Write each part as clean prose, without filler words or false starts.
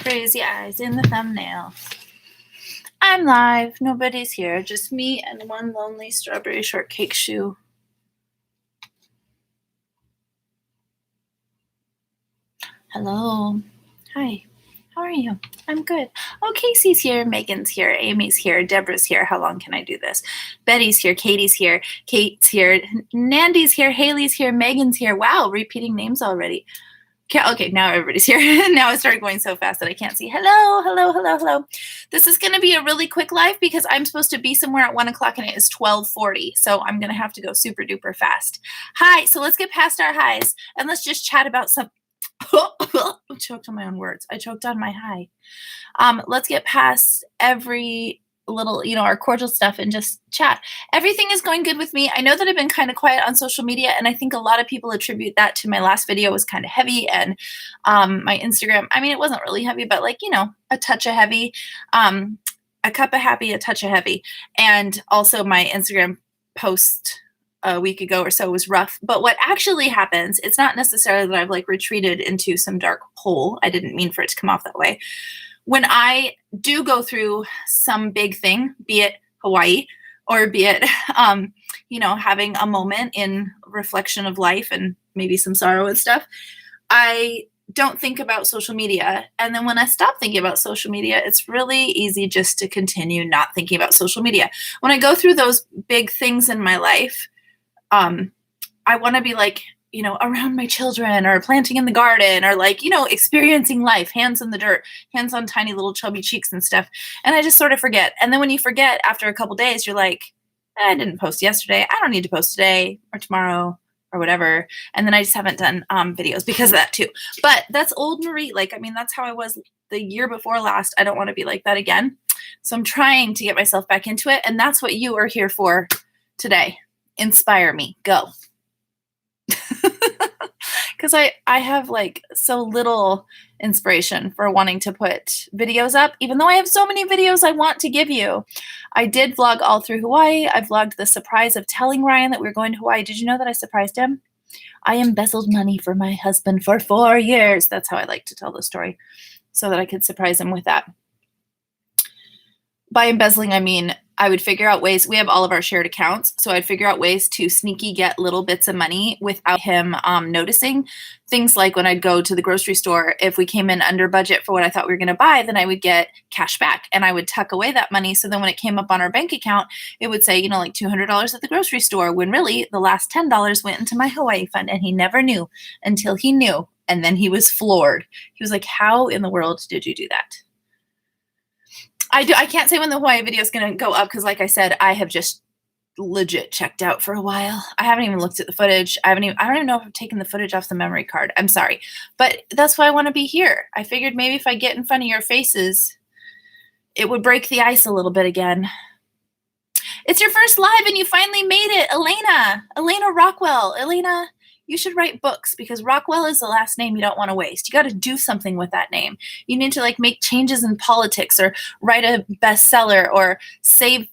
crazy eyes in the thumbnail. I'm live. Nobody's here. Just me and one lonely strawberry shortcake shoe. Hello. Hi. How are you? I'm good. Oh, Casey's here. Megan's here. Amy's here. Deborah's here. How long can I do this? Betty's here. Katie's here. Kate's here. Nandy's here. Haley's here. Megan's here. Wow, repeating names already. Okay, now everybody's here. Now it started going so fast that I can't see. Hello, hello, hello, hello. This is going to be a really quick live because I'm supposed to be somewhere at 1 o'clock and it is 12:40. So I'm going to have to go super duper fast. Hi, so let's get past our highs and let's just chat about some. I choked on my own words. I choked on my high. Let's get past every little, our cordial stuff and just chat. Everything is going good with me. I know that I've been kind of quiet on social media, and I think a lot of people attribute that to my last video was kind of heavy, and my Instagram, I mean, it wasn't really heavy, but like, a touch of heavy, a cup of happy, a touch of heavy. And also my Instagram post a week ago or so was rough. But what actually happens, it's not necessarily that I've like retreated into some dark hole. I didn't mean for it to come off that way. When I do go through some big thing, be it Hawaii or be it, having a moment in reflection of life and maybe some sorrow and stuff, I don't think about social media. And then when I stop thinking about social media, it's really easy just to continue not thinking about social media. When I go through those big things in my life, I want to be like, around my children or planting in the garden or like, experiencing life, hands in the dirt, hands on tiny little chubby cheeks and stuff. And I just sort of forget. And then when you forget after a couple days, you're like, I didn't post yesterday. I don't need to post today or tomorrow or whatever. And then I just haven't done videos because of that too. But that's old Marie. That's how I was the year before last. I don't want to be like that again. So I'm trying to get myself back into it. And that's what you are here for today. Inspire me. Go. Because I have like so little inspiration for wanting to put videos up, even though I have so many videos I want to give you. I did vlog all through Hawaii. I vlogged the surprise of telling Ryan that we were going to Hawaii. Did you know that I surprised him? I embezzled money for my husband for 4 years. That's how I like to tell the story, so that I could surprise him with that. By embezzling, I mean I would figure out ways. We have all of our shared accounts, so I'd figure out ways to sneaky get little bits of money without him noticing. Things like when I'd go to the grocery store, if we came in under budget for what I thought we were going to buy, then I would get cash back, and I would tuck away that money. So then when it came up on our bank account, it would say, like $200 at the grocery store, when really the last $10 went into my Hawaii fund, and he never knew until he knew, and then he was floored. He was like, "How in the world did you do that?" I can't say when the Hawaii video is going to go up because, like I said, I have just legit checked out for a while. I haven't even looked at the footage. I don't even know if I've taken the footage off the memory card. I'm sorry. But that's why I want to be here. I figured maybe if I get in front of your faces, it would break the ice a little bit again. It's your first live and you finally made it. Elena Rockwell. Elena, you should write books because Rockwell is the last name you don't want to waste. You got to do something with that name. You need to make changes in politics or write a bestseller or save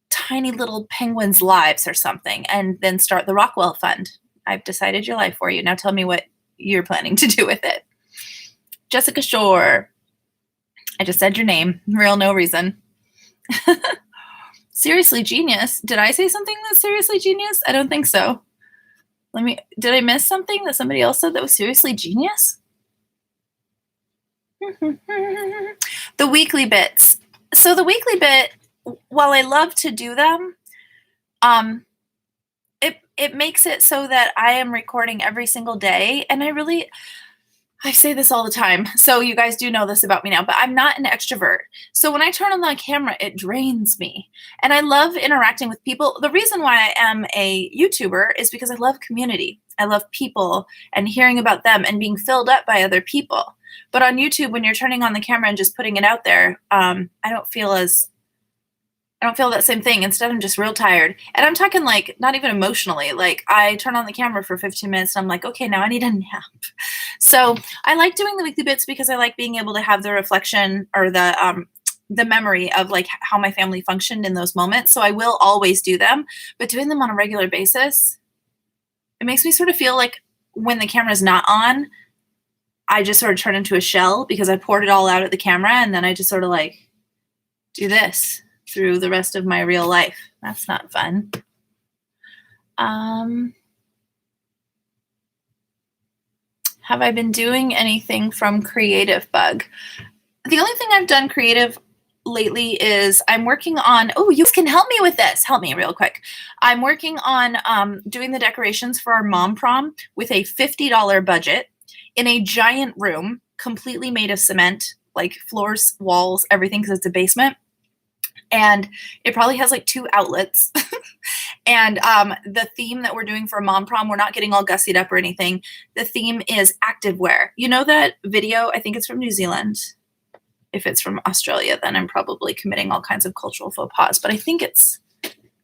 tiny little penguins' lives or something and then start the Rockwell Fund. I've decided your life for you. Now tell me what you're planning to do with it. Jessica Shore. I just said your name. Real no reason. Seriously genius. Did I say something that's seriously genius? I don't think so. Did I miss something that somebody else said that was seriously genius? The weekly bits. So the weekly bit, while I love to do them, it makes it so that I am recording every single day. And I say this all the time, so you guys do know this about me now, but I'm not an extrovert. So when I turn on the camera, it drains me. And I love interacting with people. The reason why I am a YouTuber is because I love community. I love people and hearing about them and being filled up by other people. But on YouTube, when you're turning on the camera and just putting it out there, I don't feel that same thing. Instead, I'm just real tired. And I'm talking not even emotionally. I turn on the camera for 15 minutes and I'm like, okay, now I need a nap. So I like doing the weekly bits because I like being able to have the reflection or the memory of how my family functioned in those moments. So I will always do them, but doing them on a regular basis, it makes me sort of feel like when the camera's not on, I just sort of turn into a shell because I poured it all out at the camera, and then I just sort of like do this through the rest of my real life. That's not fun. Have I been doing anything from Creative Bug? The only thing I've done creative lately is I'm working on, oh, you can help me with this. Help me real quick. I'm working on doing the decorations for our mom prom with a $50 budget in a giant room, completely made of cement, like floors, walls, everything, because it's a basement. And it probably has like 2 outlets. And the theme that we're doing for mom prom, we're not getting all gussied up or anything. The theme is activewear. You know that video? I think it's from New Zealand. If it's from Australia, then I'm probably committing all kinds of cultural faux pas. But I think it's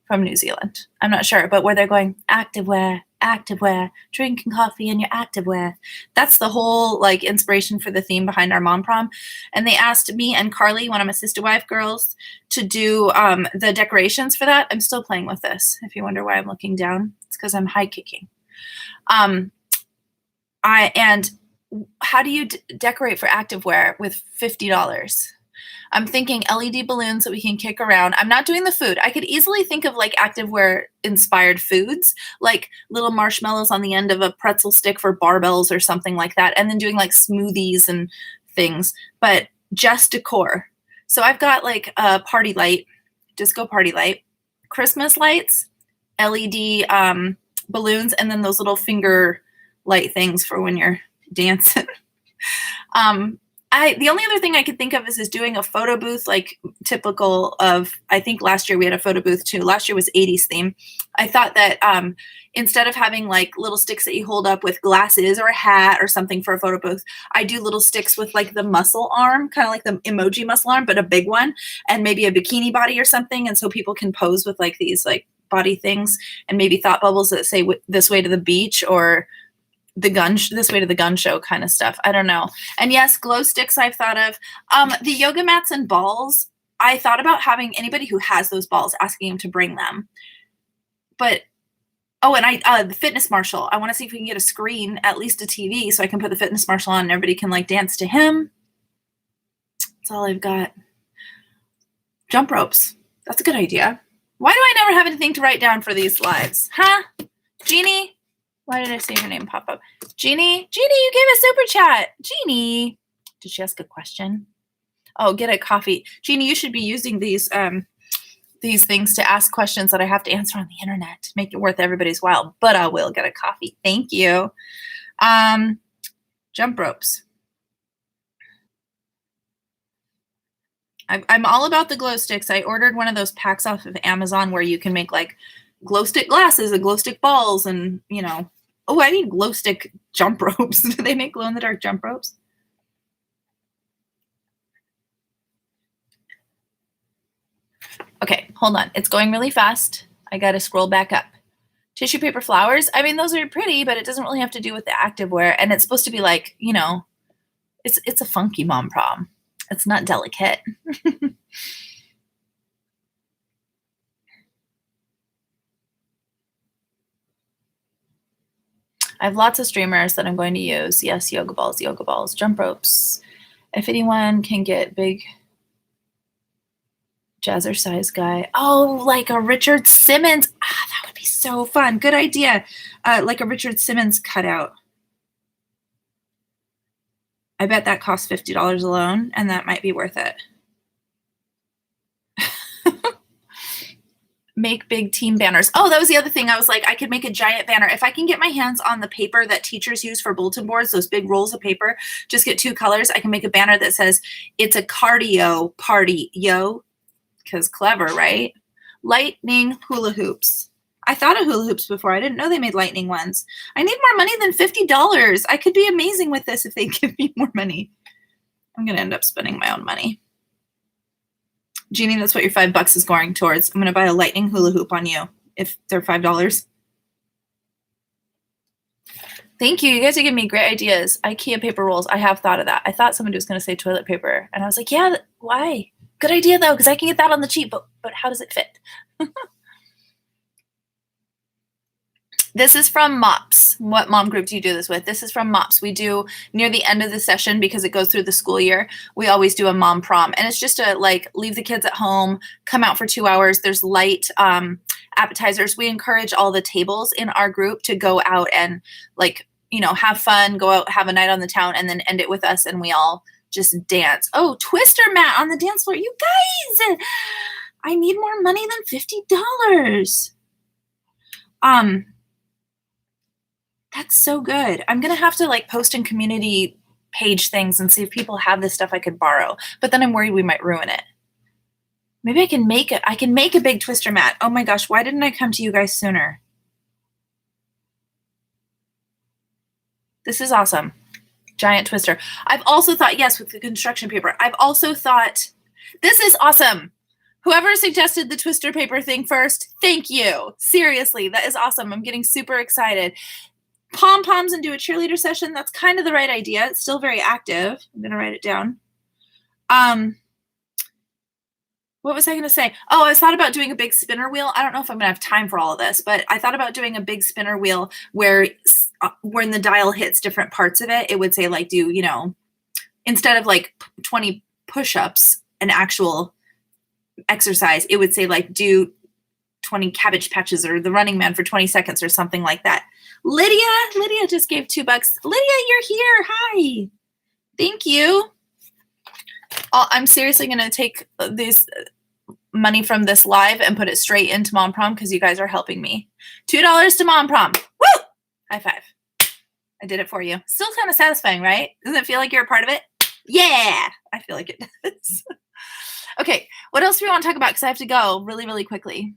from New Zealand. I'm not sure. But where they're going, activewear, activewear, drinking coffee in your activewear. That's the whole like inspiration for the theme behind our mom prom. And they asked me and Carly, one of my sister wife girls, to do the decorations for that. I'm still playing with this. If you wonder why I'm looking down, it's because I'm high kicking. And how do you decorate for activewear with $50? I'm thinking LED balloons that we can kick around. I'm not doing the food. I could easily think of like activewear inspired foods, like little marshmallows on the end of a pretzel stick for barbells or something like that. And then doing like smoothies and things, but just decor. So I've got like a party light, disco party light, Christmas lights, LED balloons, and then those little finger light things for when you're dancing. The only other thing I could think of is doing a photo booth, like typical of, I think last year we had a photo booth too. Last year was 80s theme. I thought that instead of having like little sticks that you hold up with glasses or a hat or something for a photo booth, I do little sticks with like the muscle arm, kind of like the emoji muscle arm, but a big one, and maybe a bikini body or something. And so people can pose with like these like body things, and maybe thought bubbles that say this way to the beach, or this way to the gun show kind of stuff. I don't know. And yes, glow sticks I've thought of. The yoga mats and balls, I thought about having anybody who has those balls, asking them to bring them. But, and the fitness marshal, I want to see if we can get a screen, at least a TV, so I can put the fitness marshal on and everybody can like dance to him. That's all I've got. Jump ropes. That's a good idea. Why do I never have anything to write down for these slides? Huh? Jeannie? Why did I see her name pop up? Jeannie, you gave a super chat. Jeannie, did she ask a question? Oh, get a coffee. Jeannie, you should be using these things to ask questions that I have to answer on the internet to make it worth everybody's while. But I will get a coffee. Thank you. Jump ropes. I'm all about the glow sticks. I ordered one of those packs off of Amazon where you can make like glow stick glasses and glow stick balls, and oh, I need glow stick jump ropes. Do they make glow in the dark jump ropes? Okay, hold on. It's going really fast. I got to scroll back up. Tissue paper flowers. I mean, those are pretty, but it doesn't really have to do with the activewear. And it's supposed to be like, it's a funky mom prom. It's not delicate. I have lots of streamers that I'm going to use. Yes, yoga balls, jump ropes. If anyone can get big jazzercise guy. Oh, like a Richard Simmons. That would be so fun. Good idea. Like a Richard Simmons cutout. I bet that costs $50 alone, and that might be worth it. Make big team banners. Oh, that was the other thing. I was like, I could make a giant banner. If I can get my hands on the paper that teachers use for bulletin boards, those big rolls of paper, just get 2 colors, I can make a banner that says, it's a cardio party, yo. Because clever, right? Lightning hula hoops. I thought of hula hoops before. I didn't know they made lightning ones. I need more money than $50. I could be amazing with this if they give me more money. I'm going to end up spending my own money. Jeannie, that's what your $5 is going towards. I'm going to buy a lightning hula hoop on you if they're $5. Thank you. You guys are giving me great ideas. IKEA paper rolls. I have thought of that. I thought somebody was going to say toilet paper. And I was like, yeah, why? Good idea, though, because I can get that on the cheap. But how does it fit? This is from Mops. What mom group do you do this with? This is from Mops. We do near the end of the session because it goes through the school year. We always do a mom prom, and it's just to like leave the kids at home, come out for 2 hours. There's light appetizers. We encourage all the tables in our group to go out and like, you know, have fun, go out, have a night on the town, and then end it with us, and we all just dance. Oh, twister mat on the dance floor. You guys, I need more money than $50. That's so good. I'm going to have to like post in community page things and see if people have this stuff I could borrow. But then I'm worried we might ruin it. Maybe I can make it. I can make a big twister mat. Oh my gosh, why didn't I come to you guys sooner? This is awesome. Giant twister. I've also thought, yes, with the construction paper. I've also thought, this is awesome. Whoever suggested the twister paper thing first, thank you. Seriously, that is awesome. I'm getting super excited. Pom-poms and do a cheerleader session. That's kind of the right idea. It's still very active. I'm going to write it down. What was I going to say? Oh, I thought about doing a big spinner wheel. I don't know if I'm going to have time for all of this, but I thought about doing a big spinner wheel where when the dial hits different parts of it, it would say like do, you know, instead of like 20 push-ups, an actual exercise, it would say like do 20 cabbage patches or the Running Man for 20 seconds or something like that. Lydia just gave $2. Lydia, you're here. Hi. Thank you. I'm seriously going to take this money from this live and put it straight into Mom Prom because you guys are helping me. $2 to Mom Prom. Woo! High five. I did it for you. Still kind of satisfying, right? Doesn't it feel like you're a part of it? Yeah, I feel like it does. Okay, what else do we want to talk about? Because I have to go really, really quickly.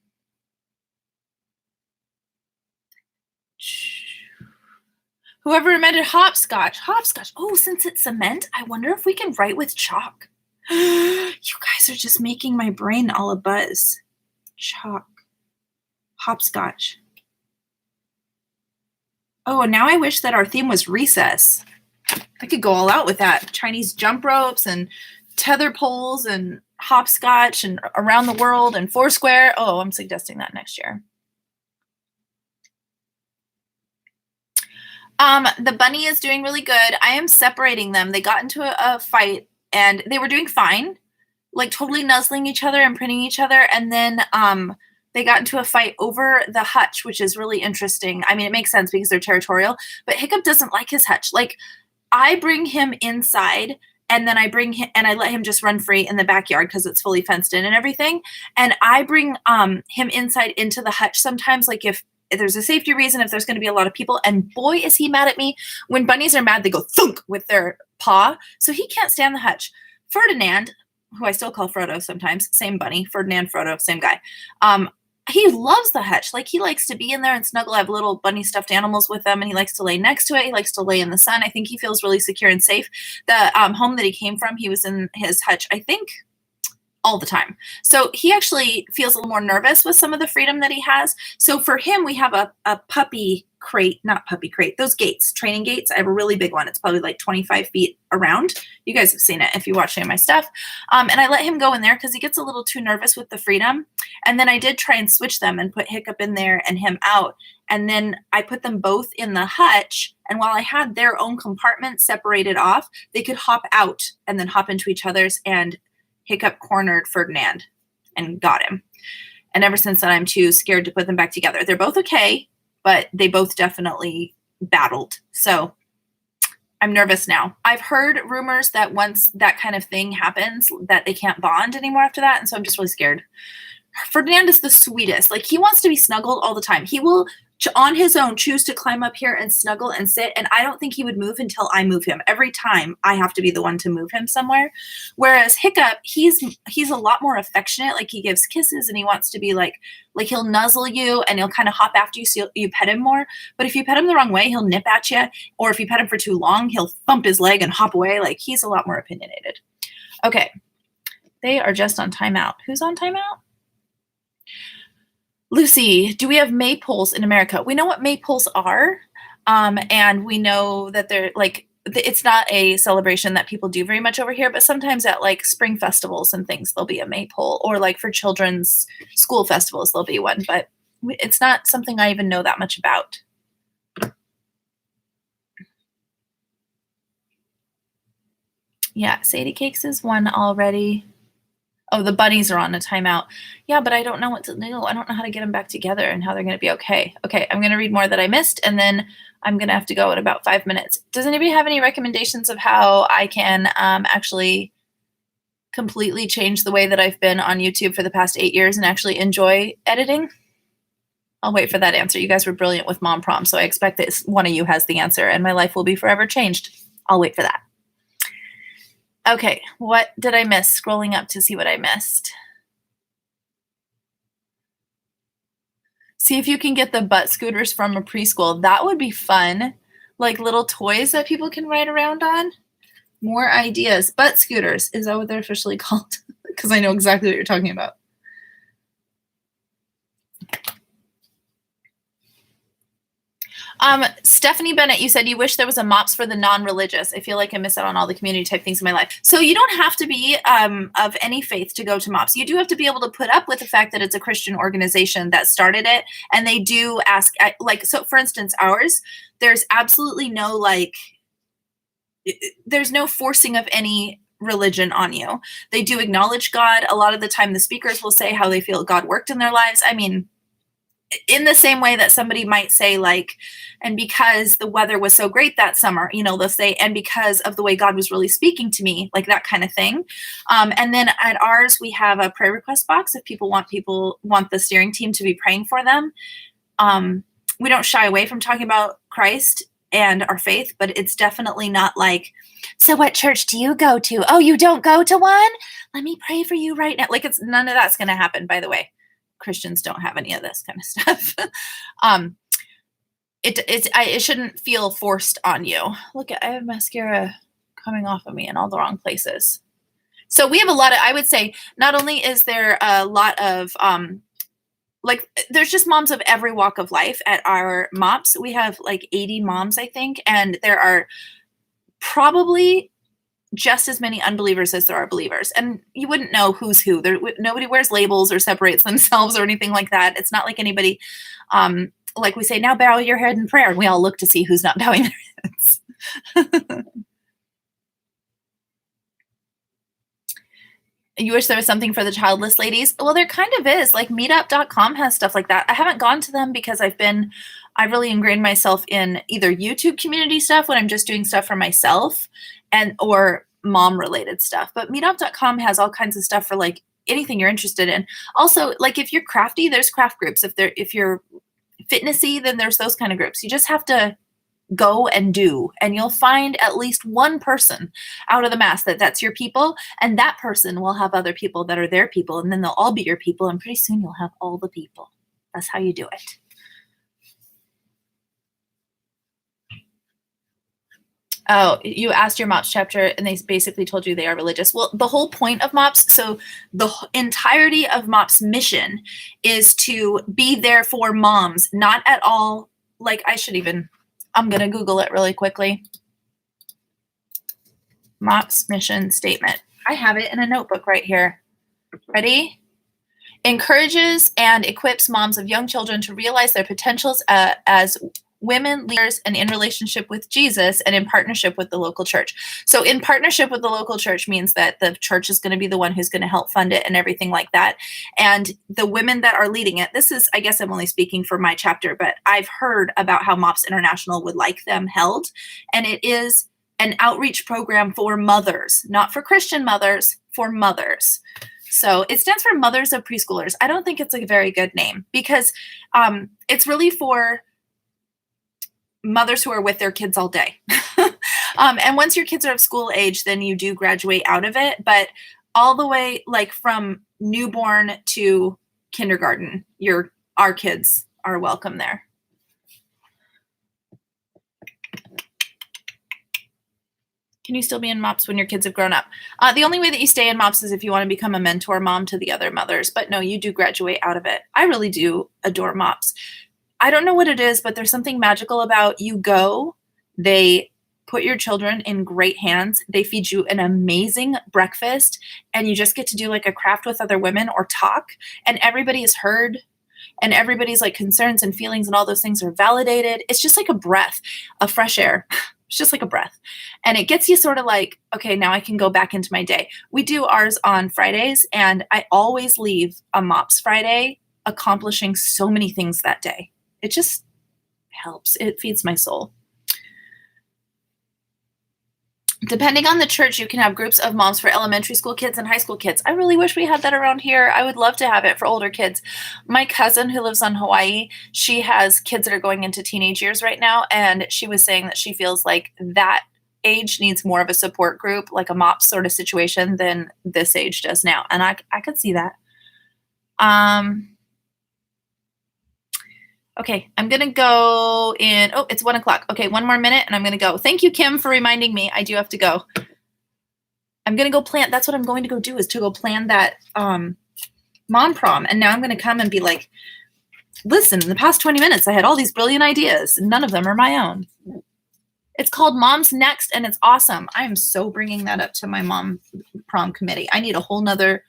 Whoever invented hopscotch. Hopscotch. Oh, since it's cement, I wonder if we can write with chalk. You guys are just making my brain all abuzz. Chalk. Hopscotch. Oh, and now I wish that our theme was recess. I could go all out with that. Chinese jump ropes and tether poles and hopscotch and around the world and Foursquare. Oh, I'm suggesting that next year. The bunny is doing really good. I am separating them. They got into a fight and they were doing fine, like totally nuzzling each other and printing each other. And then they got into a fight over the hutch, which is really interesting. I mean, it makes sense because they're territorial, but Hiccup doesn't like his hutch. Like I bring him inside and then I bring him and I let him just run free in the backyard because it's fully fenced in and everything. And I bring him inside into the hutch sometimes, like if there's a safety reason, if there's going to be a lot of people, and boy, is he mad at me. When bunnies are mad, they go thunk with their paw. So he can't stand the hutch. Ferdinand, who I still call Frodo sometimes, same bunny, Ferdinand, Frodo, same guy. He loves the hutch. Like he likes to be in there and snuggle. I have little bunny stuffed animals with them and he likes to lay next to it. He likes to lay in the sun. I think he feels really secure and safe. The home that he came from, he was in his hutch, I think, all the time. So he actually feels a little more nervous with some of the freedom that he has. So for him, we have a puppy crate, not puppy crate, those gates, training gates. I have a really big one. It's probably like 25 feet around. You guys have seen it if you watch any of my stuff. And I let him go in there because he gets a little too nervous with the freedom. And then I did try and switch them and put Hiccup in there and him out. And then I put them both in the hutch. And while I had their own compartment separated off, they could hop out and then hop into each other's, and Hiccup cornered Ferdinand and got him. And ever since then, I'm too scared to put them back together. They're both okay, but they both definitely battled. So I'm nervous now. I've heard rumors that once that kind of thing happens, that they can't bond anymore after that. And so I'm just really scared. Ferdinand is the sweetest. Like he wants to be snuggled all the time. He will on his own choose to climb up here and snuggle and sit. And I don't think he would move until I move him. Every time I have to be the one to move him somewhere. Whereas Hiccup, he's a lot more affectionate. Like he gives kisses and he wants to be like he'll nuzzle you and he'll kind of hop after you so you pet him more. But if you pet him the wrong way, he'll nip at you. Or if you pet him for too long, he'll thump his leg and hop away. Like he's a lot more opinionated. Okay. They are just on timeout. Who's on timeout? Lucy, do we have maypoles in America? We know what maypoles are, and we know that they're like, it's not a celebration that people do very much over here, but sometimes at like spring festivals and things, there'll be a maypole, or like for children's school festivals, there'll be one, but it's not something I even know that much about. Yeah, Sadie Cakes is one already. Oh, the bunnies are on a timeout. Yeah, but I don't know what to do. I don't know how to get them back together and how they're going to be okay. Okay, I'm going to read more that I missed, and then I'm going to have to go in about 5 minutes. Does anybody have any recommendations of how I can actually completely change the way that I've been on YouTube for the past 8 years and actually enjoy editing? I'll wait for that answer. You guys were brilliant with Mom Prom, so I expect that one of you has the answer, and my life will be forever changed. I'll wait for that. Okay, what did I miss? Scrolling up to see what I missed. See if you can get the butt scooters from a preschool. That would be fun. Like little toys that people can ride around on. More ideas. Butt scooters. Is that what they're officially called? Because I know exactly what you're talking about. Stephanie Bennett, you said you wish there was a Mops for the non-religious. I feel like I miss out on all the community type things in my life. So you don't have to be of any faith to go to Mops. You do have to be able to put up with the fact that it's a Christian organization that started it. And they do ask, like, so for instance, ours, there's absolutely no, like, there's no forcing of any religion on you. They do acknowledge God. A lot of the time the speakers will say how they feel God worked in their lives. I mean, in the same way that somebody might say, like, and because the weather was so great that summer, you know, they'll say, and because of the way God was really speaking to me, like that kind of thing. And then at ours, we have a prayer request box if people want the steering team to be praying for them. We don't shy away from talking about Christ and our faith, but it's definitely not like, so what church do you go to? Oh, you don't go to one? Let me pray for you right now. Like, it's none of that's going to happen, by the way. Christians don't have any of this kind of stuff. It shouldn't feel forced on you. Look, I have mascara coming off of me in all the wrong places. So we have a lot of, I would say, not only is there a lot of, like, there's just moms of every walk of life at our Mops. We have like 80 moms, I think, and there are probably just as many unbelievers as there are believers. And you wouldn't know who's who. Nobody wears labels or separates themselves or anything like that. It's not like anybody, like we say, now bow your head in prayer. And we all look to see who's not bowing their heads. You wish there was something for the childless ladies? Well, there kind of is. Like meetup.com has stuff like that. I haven't gone to them because I really ingrained myself in either YouTube community stuff when I'm just doing stuff for myself or mom related stuff. But meetup.com has all kinds of stuff for like anything you're interested in. Also, like if you're crafty, there's craft groups. If you're fitnessy, then there's those kind of groups. You just have to go and do, and you'll find at least one person out of the mass that's your people, and that person will have other people that are their people, and then they'll all be your people, and pretty soon you'll have all the people. That's how you do it. Oh, you asked your Mops chapter and they basically told you they are religious. Well, the whole point of Mops, so the entirety of Mops' mission is to be there for moms, not at all, like I'm going to Google it really quickly. Mops mission statement. I have it in a notebook right here. Ready? Encourages and equips moms of young children to realize their potentials as women leaders and in relationship with Jesus and in partnership with the local church. So in partnership with the local church means that the church is going to be the one who's going to help fund it and everything like that. And the women that are leading it, this is, I guess I'm only speaking for my chapter, but I've heard about how Mops International would like them held. And it is an outreach program for mothers, not for Christian mothers, for mothers. So it stands for Mothers of Preschoolers. I don't think it's a very good name because it's really for mothers who are with their kids all day. And once your kids are of school age, then you do graduate out of it. But all the way, like from newborn to kindergarten, our kids are welcome there. Can you still be in Mops when your kids have grown up? The only way that you stay in Mops is if you want to become a mentor mom to the other mothers. But no, you do graduate out of it. I really do adore Mops. I don't know what it is, but there's something magical about you go, they put your children in great hands. They feed you an amazing breakfast, and you just get to do like a craft with other women or talk, and everybody is heard, and everybody's like concerns and feelings and all those things are validated. It's just like a breath of fresh air. It's just like a breath. And it gets you sort of like, okay, now I can go back into my day. We do ours on Fridays, and I always leave a Mops Friday accomplishing so many things that day. It just helps. It feeds my soul. Depending on the church, you can have groups of moms for elementary school kids and high school kids. I really wish we had that around here. I would love to have it for older kids. My cousin who lives on Hawaii, she has kids that are going into teenage years right now, and she was saying that she feels like that age needs more of a support group, like a MOPS sort of situation, than this age does now. And I could see that. Okay, I'm going to go in. Oh, it's 1 o'clock. Okay, 1 more minute and I'm going to go. Thank you, Kim, for reminding me. I do have to go. I'm going to go plan. That's what I'm going to go do, is to go plan that mom prom. And now I'm going to come and be like, listen, in the past 20 minutes, I had all these brilliant ideas. None of them are my own. It's called Moms Next, and it's awesome. I am so bringing that up to my mom prom committee. I need a whole nother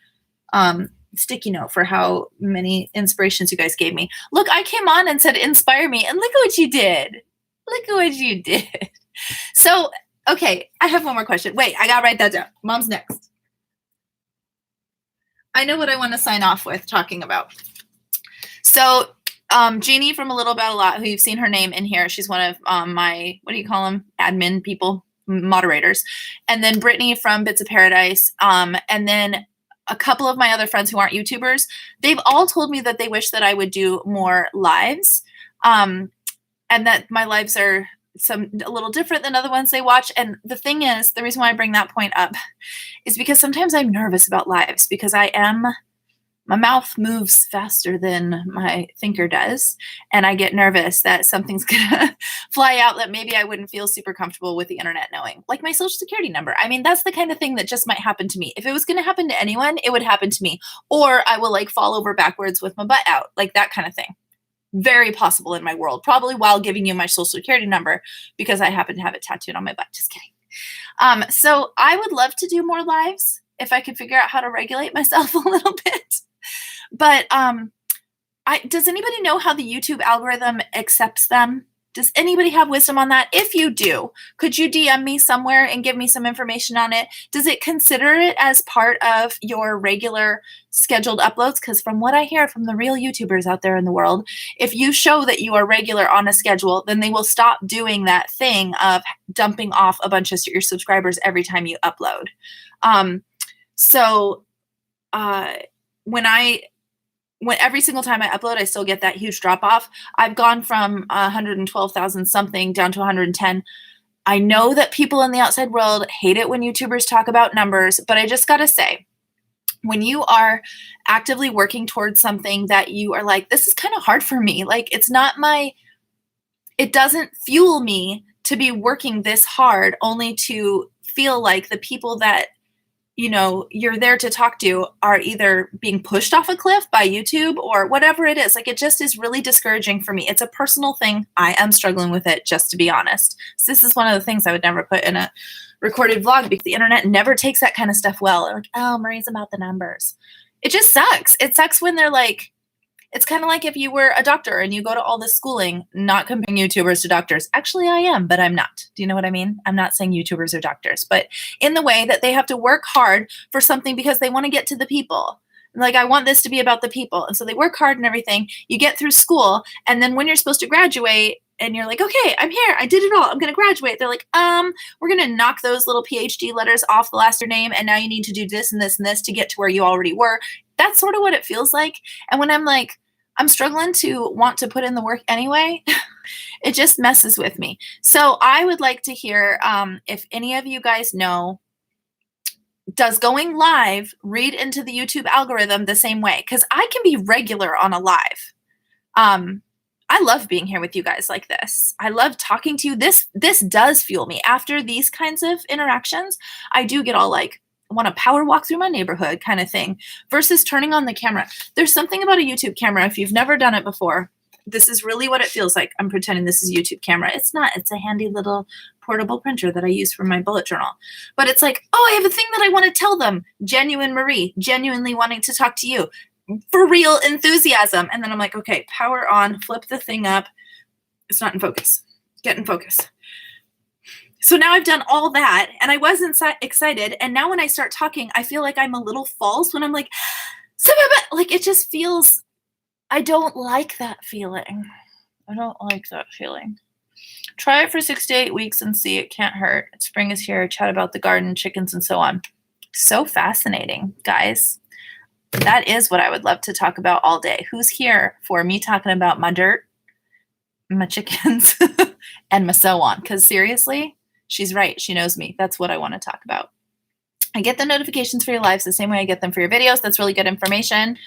sticky note for how many inspirations you guys gave me. Look, I came on and said, inspire me, and look at what you did. Look at what you did. So, okay, I have one more question. Wait, I gotta write that down. Mom's next. I know what I want to sign off with talking about. So, Jeannie from A Little About a Lot, who you've seen her name in here, she's one of my, what do you call them? Admin people, moderators. And then Brittany from Bits of Paradise. And then a couple of my other friends who aren't YouTubers, they've all told me that they wish that I would do more lives, and that my lives are a little different than other ones they watch. And the thing is, the reason why I bring that point up is because sometimes I'm nervous about lives, because my mouth moves faster than my thinker does. And I get nervous that something's gonna fly out that maybe I wouldn't feel super comfortable with the internet knowing, like my social security number. I mean, that's the kind of thing that just might happen to me. If it was gonna happen to anyone, it would happen to me. Or I will like fall over backwards with my butt out, like that kind of thing. Very possible in my world, probably while giving you my social security number, because I happen to have it tattooed on my butt. Just kidding. So I would love to do more lives if I could figure out how to regulate myself a little bit. But does anybody know how the YouTube algorithm accepts them? Does anybody have wisdom on that? If you do, could you DM me somewhere and give me some information on it? Does it consider it as part of your regular scheduled uploads? Because from what I hear from the real YouTubers out there in the world, if you show that you are regular on a schedule, then they will stop doing that thing of dumping off a bunch of your subscribers every time you upload. When every single time I upload, I still get that huge drop off. I've gone from 112,000 something down to 110. I know that people in the outside world hate it when YouTubers talk about numbers, but I just got to say, when you are actively working towards something that you are like, this is kind of hard for me. Like, it doesn't fuel me to be working this hard only to feel like the people that you're there to talk to are either being pushed off a cliff by YouTube or whatever it is. Like, it just is really discouraging for me. It's a personal thing. I am struggling with it, just to be honest. So this is one of the things I would never put in a recorded vlog, because the internet never takes that kind of stuff well. Like, oh, Marie's about the numbers. It just sucks. It sucks when they're like, it's kind of like if you were a doctor and you go to all this schooling, not comparing YouTubers to doctors. Actually, I am, but I'm not. Do you know what I mean? I'm not saying YouTubers are doctors, but in the way that they have to work hard for something because they want to get to the people. Like, I want this to be about the people. And so they work hard and everything. You get through school, and then when you're supposed to graduate and you're like, okay, I'm here. I did it all. I'm going to graduate. They're like, we're going to knock those little PhD letters off the last of your name, and now you need to do this and this and this to get to where you already were. That's sort of what it feels like. And when I'm like, I'm struggling to want to put in the work anyway, it just messes with me. So I would like to hear if any of you guys know, does going live read into the YouTube algorithm the same way? Because I can be regular on a live. I love being here with you guys like this. I love talking to you. This does fuel me. After these kinds of interactions, I do get all like, want to power walk through my neighborhood kind of thing, versus turning on the camera. There's something about a YouTube camera. If you've never done it before, this is really what it feels like. I'm pretending this is a YouTube camera. It's not. It's a handy little portable printer that I use for my bullet journal. But it's like, oh, I have a thing that I want to tell them. Genuine Marie, genuinely wanting to talk to you. For real enthusiasm. And then I'm like, okay, power on, flip the thing up. It's not in focus. Get in focus. So now I've done all that and I wasn't excited. And now when I start talking, I feel like I'm a little false when I'm like, like it just feels, I don't like that feeling. I don't like that feeling. Try it for 6 to 8 weeks and see. It can't hurt. Spring is here. Chat about the garden, chickens, and so on. So fascinating, guys. That is what I would love to talk about all day. Who's here for me talking about my dirt, my chickens, and my so on? Because seriously, she's right. She knows me. That's what I want to talk about. I get the notifications for your lives the same way I get them for your videos. That's really good information.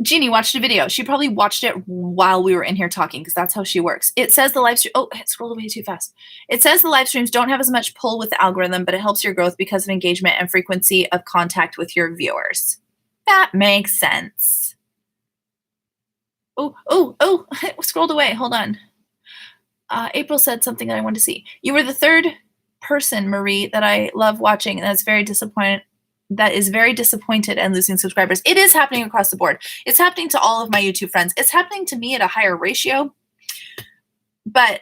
Jeannie watched a video. She probably watched it while we were in here talking because that's how she works. It says the live stream. Oh, it scrolled away too fast. It says the live streams don't have as much pull with the algorithm, but it helps your growth because of engagement and frequency of contact with your viewers. That makes sense. Oh, it scrolled away. Hold on. April said something that I wanted to see. You were the third person, Marie, that I love watching, and that's very disappointed. That is very disappointed and losing subscribers. It is happening across the board. It's happening to all of my YouTube friends. It's happening to me at a higher ratio. But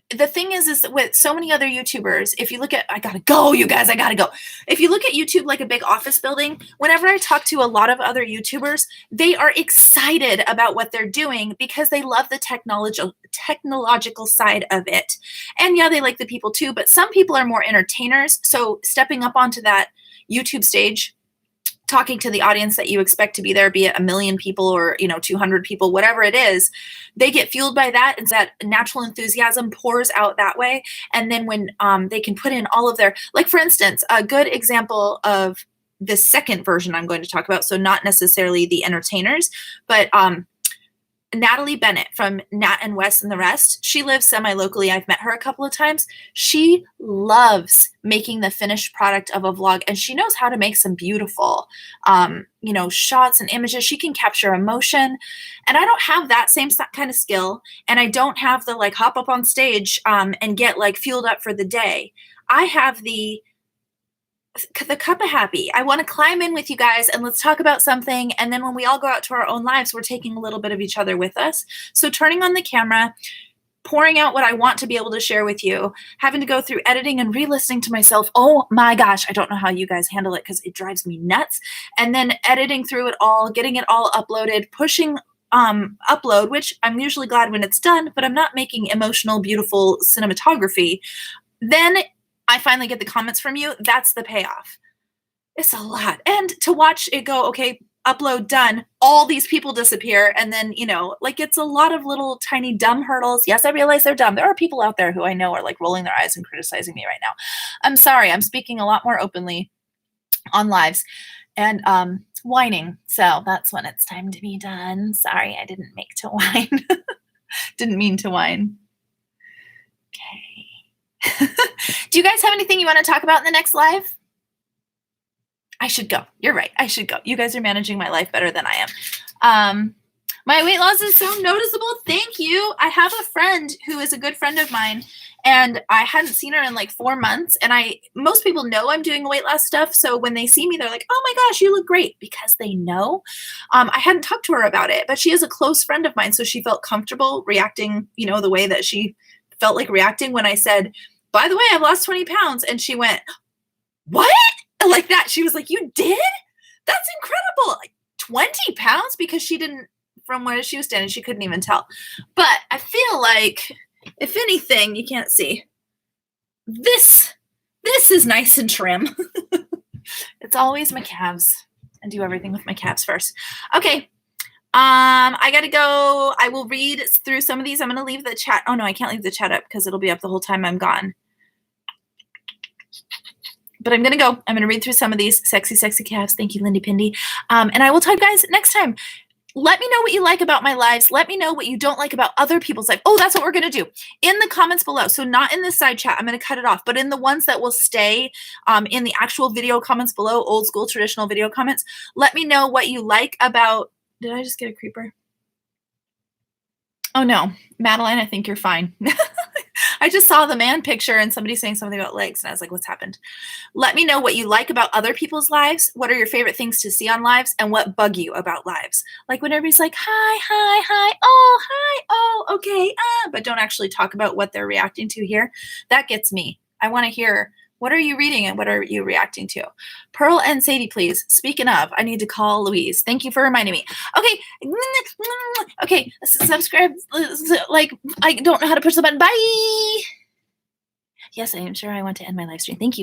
the thing is with so many other YouTubers, if you look at, I gotta go, you guys, I gotta go. If you look at YouTube like a big office building, whenever I talk to a lot of other YouTubers, they are excited about what they're doing because they love the technological side of it. And yeah, they like the people too, but some people are more entertainers. So stepping up onto that YouTube stage, talking to the audience that you expect to be there, be it 1 million people or 200 people, whatever it is, they get fueled by that, and that natural enthusiasm pours out that way. And then when they can put in all of their, like for instance, a good example of the second version I'm going to talk about, so not necessarily the entertainers, but Natalie Bennett from Nat and Wes and the Rest. She lives semi-locally. I've met her a couple of times. She loves making the finished product of a vlog, and she knows how to make some beautiful, shots and images. She can capture emotion, and I don't have that same kind of skill, and I don't have the hop up on stage and get fueled up for the day. I have the cup of happy. I want to climb in with you guys and let's talk about something. And then when we all go out to our own lives, we're taking a little bit of each other with us. So turning on the camera, pouring out what I want to be able to share with you, having to go through editing and re-listening to myself. Oh my gosh, I don't know how you guys handle it because it drives me nuts. And then editing through it all, getting it all uploaded, pushing upload, which I'm usually glad when it's done, but I'm not making emotional, beautiful cinematography. Then I finally get the comments from you. That's the payoff. It's a lot. And to watch it go, okay, upload done, all these people disappear. And then, it's a lot of little tiny dumb hurdles. Yes, I realize they're dumb. There are people out there who I know are rolling their eyes and criticizing me right now. I'm sorry. I'm speaking a lot more openly on lives and whining. So that's when it's time to be done. Sorry, I didn't make to whine. Didn't mean to whine. Okay. Do you guys have anything you want to talk about in the next live? I should go. You're right. I should go. You guys are managing my life better than I am. My weight loss is so noticeable. Thank you. I have a friend who is a good friend of mine, and I hadn't seen her in 4 months. And most people know I'm doing weight loss stuff. So when they see me, they're like, oh my gosh, you look great, because they know. I hadn't talked to her about it, but she is a close friend of mine. So she felt comfortable reacting, the way that she felt like reacting when I said, by the way, I've lost 20 pounds. And she went, what? Like that. She was like, you did? That's incredible. 20 pounds? Because she didn't, from where she was standing, she couldn't even tell. But I feel like, if anything, you can't see, this is nice and trim. It's always my calves. I do everything with my calves first. Okay. I gotta go. I will read through some of these. I'm gonna leave the chat. Oh no, I can't leave the chat up because it'll be up the whole time I'm gone. But I'm gonna go. I'm gonna read through some of these sexy, sexy calves. Thank you, Lindy Pindy. And I will talk to you guys next time. Let me know what you like about my lives. Let me know what you don't like about other people's lives. Oh, that's what we're going to do in the comments below. So not in the side chat. I'm going to cut it off, but in the ones that will stay in the actual video comments below, old school traditional video comments, let me know what you like about, did I just get a creeper? Oh no, Madeline, I think you're fine. I just saw the man picture and somebody saying something about legs, and I was like, what's happened? Let me know what you like about other people's lives. What are your favorite things to see on lives, and what bug you about lives? Like when everybody's like, hi, oh, okay, but don't actually talk about what they're reacting to here. That gets me. I want to hear, what are you reading and what are you reacting to? Pearl and Sadie, please. Speaking of, I need to call Louise. Thank you for reminding me. Okay. Okay. Subscribe. Like, I don't know how to push the button. Bye. Yes, I am sure I want to end my live stream. Thank you.